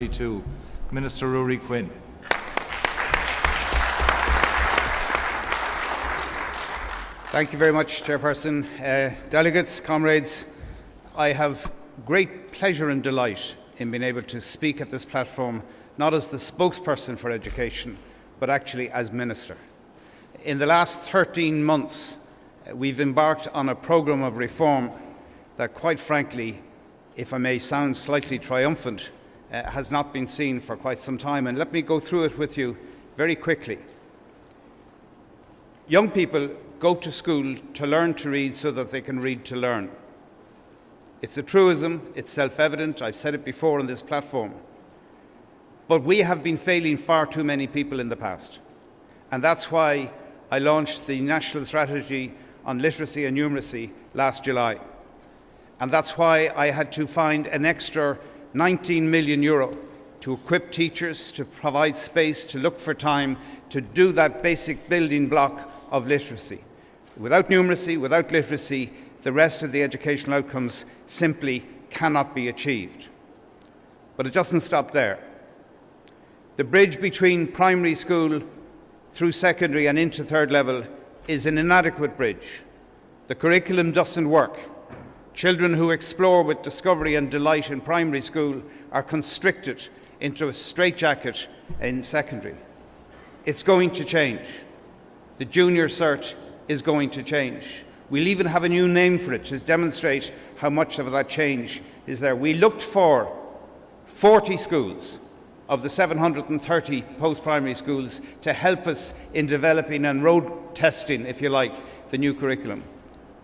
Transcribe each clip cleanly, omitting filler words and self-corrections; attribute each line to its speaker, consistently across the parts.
Speaker 1: To Minister Ruairi Quinn.
Speaker 2: Thank you very much, Chairperson. Delegates, comrades, I have great pleasure and delight in being able to speak at this platform, not as the spokesperson for education, but actually as Minister. In the last 13 months, we've embarked on a programme of reform that, quite frankly, if I may sound slightly triumphant, has not been seen for quite some time. And let me go through it with you very quickly. Young people go to school to learn to read so that they can read to learn. It's a truism, it's self-evident, I've said it before on this platform. But we have been failing far too many people in the past. And that's why I launched the National Strategy on Literacy and Numeracy last July. And that's why I had to find an extra €19 million to equip teachers, to provide space, to look for time, to do that basic building block of literacy. Without numeracy, without literacy, the rest of the educational outcomes simply cannot be achieved. But it doesn't stop there. The bridge between primary school through secondary and into third level is an inadequate bridge. The curriculum doesn't work. Children who explore with discovery and delight in primary school are constricted into a straitjacket in secondary. It's going to change. The junior cert is going to change. We'll even have a new name for it to demonstrate how much of that change is there. We looked for 40 schools of the 730 post-primary schools to help us in developing and road testing, if you like, the new curriculum.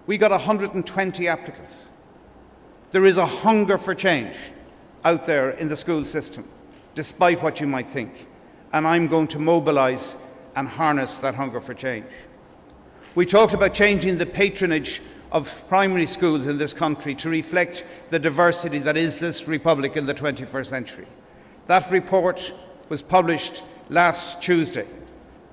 Speaker 2: We got 120 applicants. There is a hunger for change out there in the school system, despite what you might think, and I'm going to mobilise and harness that hunger for change. We talked about changing the patronage of primary schools in this country to reflect the diversity that is this republic in the 21st century. That report was published last Tuesday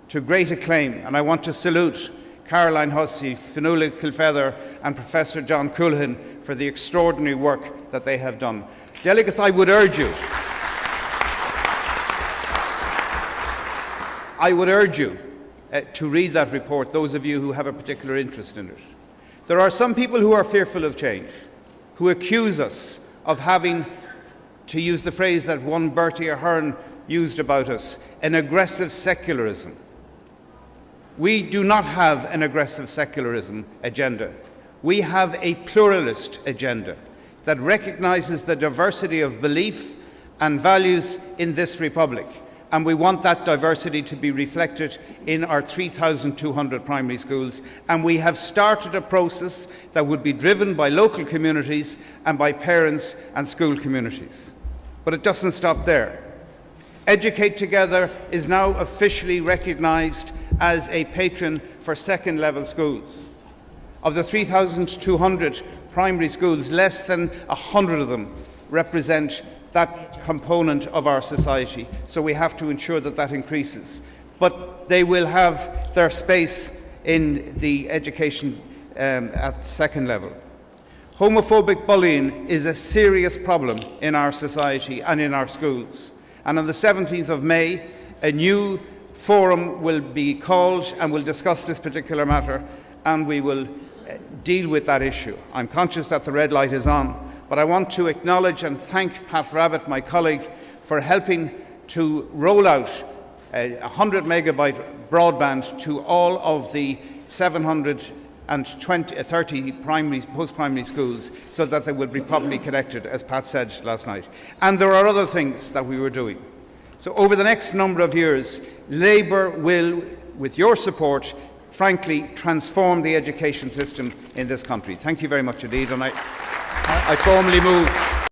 Speaker 2: to great acclaim, and I want to salute Caroline Hussey, Fionnuala Kilfeather and Professor John Coolehan for the extraordinary work that they have done. Delegates, I would urge you to read that report, those of you who have a particular interest in it. There are some people who are fearful of change, who accuse us of having, to use the phrase that one Bertie Ahern used about us, an aggressive secularism. We do not have an aggressive secularism agenda. We have a pluralist agenda that recognises the diversity of belief and values in this republic. And we want that diversity to be reflected in our 3,200 primary schools. And we have started a process that would be driven by local communities and by parents and school communities. But it doesn't stop there. Educate Together is now officially recognised as a patron for second-level schools. Of the 3,200 primary schools, less than 100 of them represent that component of our society, so we have to ensure that that increases. But they will have their space in the education at second level. Homophobic bullying is a serious problem in our society and in our schools. And on the 17th of May, a new forum will be called and will discuss this particular matter, and we will deal with that issue. I'm conscious that the red light is on, but I want to acknowledge and thank Pat Rabbitt, my colleague, for helping to roll out 100 megabyte broadband to all of the 730 post-primary schools so that they will be properly connected, as Pat said last night. And there are other things that we were doing. So over the next number of years, Labour will, with your support, frankly, transform the education system in this country. Thank you very much indeed, and I formally move